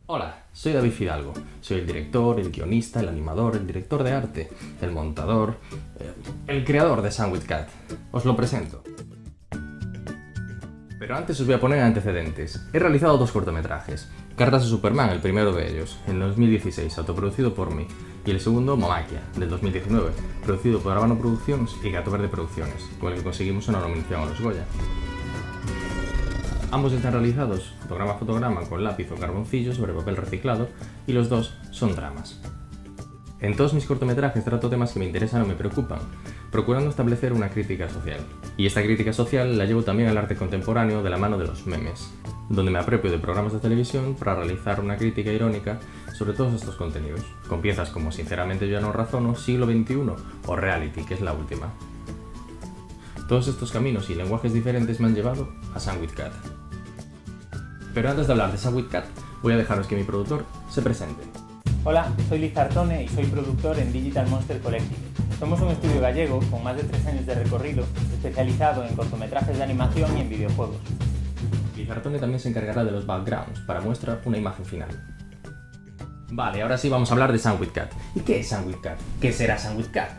Hola, soy David Fidalgo. Soy el director, el guionista, el animador, el director de arte, el montador, el creador de Sandwich Cat. Os lo presento. Pero antes os voy a poner antecedentes. He realizado 2 cortometrajes. Cartas de Superman, el primero de ellos, en 2016, autoproducido por mí. Y el segundo, Momaquia, del 2019, producido por Habano Producciones y Gato Verde Producciones, con el que conseguimos una nominación a los Goya. Ambos están realizados fotograma a fotograma con lápiz o carboncillo sobre papel reciclado y los dos son dramas. En todos mis cortometrajes trato temas que me interesan o me preocupan, procurando establecer una crítica social. Y esta crítica social la llevo también al arte contemporáneo de la mano de los memes, donde me apropio de programas de televisión para realizar una crítica irónica sobre todos estos contenidos, con piezas como Sinceramente yo ya no razono, Siglo XXI o Reality, que es la última. Todos estos caminos y lenguajes diferentes me han llevado a Sandwich Cat. Pero antes de hablar de Sandwich Cat, voy a dejaros que mi productor se presente. Hola, soy Liz Artone y soy productor en Digital Monster Collective. Somos un estudio gallego con más de 3 años de recorrido, especializado en cortometrajes de animación y en videojuegos. Liz Artone también se encargará de los backgrounds para muestra una imagen final. Vale, ahora sí vamos a hablar de Sandwich Cat. ¿Y qué es Sandwich Cat? ¿Qué será Sandwich Cat?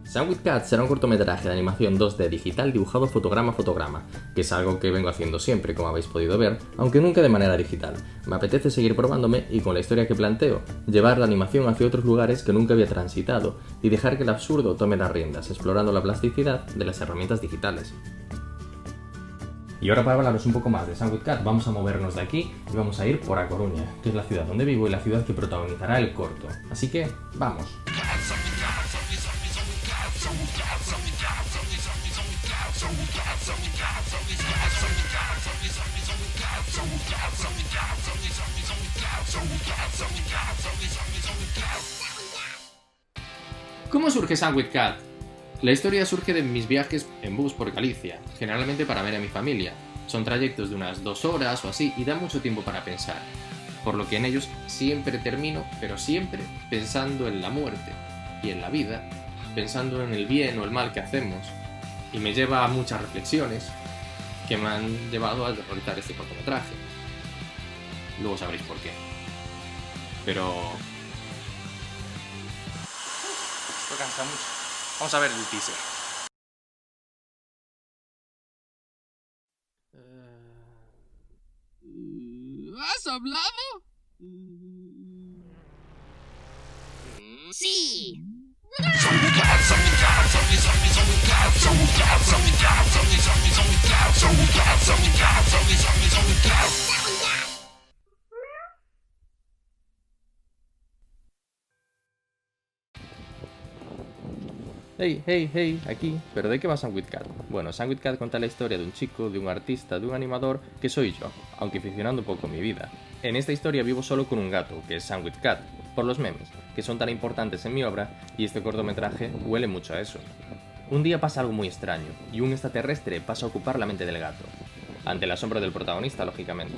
Sandwich Cat será un cortometraje de animación 2D digital dibujado fotograma a fotograma, que es algo que vengo haciendo siempre, como habéis podido ver, aunque nunca de manera digital. Me apetece seguir probándome y con la historia que planteo, llevar la animación hacia otros lugares que nunca había transitado y dejar que el absurdo tome las riendas, explorando la plasticidad de las herramientas digitales. Y ahora para hablaros un poco más de Sandwich Cat, vamos a movernos de aquí y vamos a ir por A Coruña, que es la ciudad donde vivo y la ciudad que protagonizará el corto. Así que, ¡vamos! ¿Cómo surge Sandwich Cat? La historia surge de mis viajes en bus por Galicia, generalmente para ver a mi familia. Son trayectos de unas 2 horas o así y da mucho tiempo para pensar, por lo que en ellos siempre termino, pero siempre pensando en la muerte y en la vida, pensando en el bien o el mal que hacemos, y me lleva a muchas reflexiones que me han llevado a realizar este cortometraje. Luego sabréis por qué. Pero esto cansa mucho. Vamos a ver el teaser. ¿Has hablado? Sí. Hey, aquí. ¿Pero de qué va Sandwich Cat? Bueno, Sandwich Cat cuenta la historia de un chico, de un artista, de un animador, que soy yo, aunque ficcionando un poco mi vida. En esta historia vivo solo con un gato, que es Sandwich Cat, por los memes, que son tan importantes en mi obra, y este cortometraje huele mucho a eso. Un día pasa algo muy extraño, y un extraterrestre pasa a ocupar la mente del gato, ante el asombro del protagonista, lógicamente.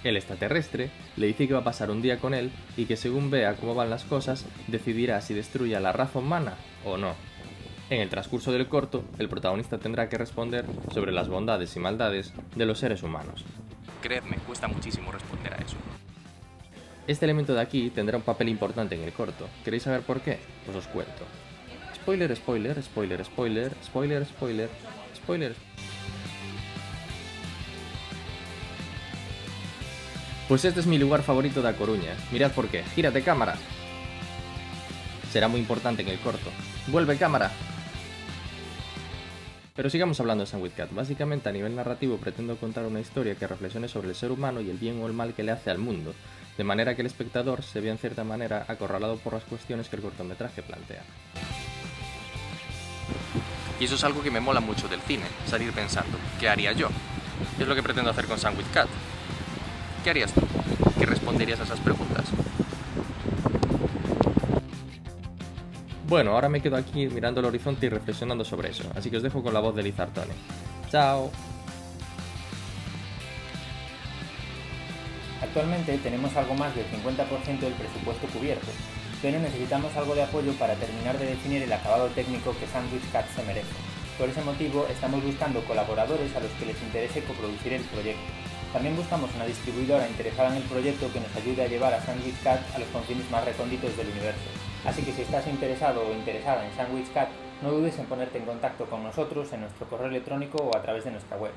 El extraterrestre le dice que va a pasar un día con él, y que según vea cómo van las cosas, decidirá si destruye a la raza humana o no. En el transcurso del corto, el protagonista tendrá que responder sobre las bondades y maldades de los seres humanos. Creedme, cuesta muchísimo responder a eso. Este elemento de aquí tendrá un papel importante en el corto. ¿Queréis saber por qué? Pues os cuento. Spoiler, spoiler, spoiler, spoiler, spoiler, spoiler, spoiler. Pues este es mi lugar favorito de A Coruña. Mirad por qué. Gírate, cámara. Será muy importante en el corto. ¡Vuelve, cámara! Pero sigamos hablando de Sandwich Cat. Básicamente, a nivel narrativo, pretendo contar una historia que reflexione sobre el ser humano y el bien o el mal que le hace al mundo, de manera que el espectador se vea en cierta manera acorralado por las cuestiones que el cortometraje plantea. Y eso es algo que me mola mucho del cine, salir pensando, ¿qué haría yo? ¿Qué es lo que pretendo hacer con Sandwich Cat? ¿Qué harías tú? ¿Qué responderías a esas preguntas? Bueno, ahora me quedo aquí mirando el horizonte y reflexionando sobre eso, así que os dejo con la voz de Liz Artone. ¡Chao! Actualmente tenemos algo más del 50% del presupuesto cubierto, pero necesitamos algo de apoyo para terminar de definir el acabado técnico que Sandwich Cat se merece. Por ese motivo estamos buscando colaboradores a los que les interese coproducir el proyecto. También buscamos una distribuidora interesada en el proyecto que nos ayude a llevar a Sandwich Cat a los confines más recónditos del universo. Así que si estás interesado o interesada en Sandwich Cat, no dudes en ponerte en contacto con nosotros en nuestro correo electrónico o a través de nuestra web.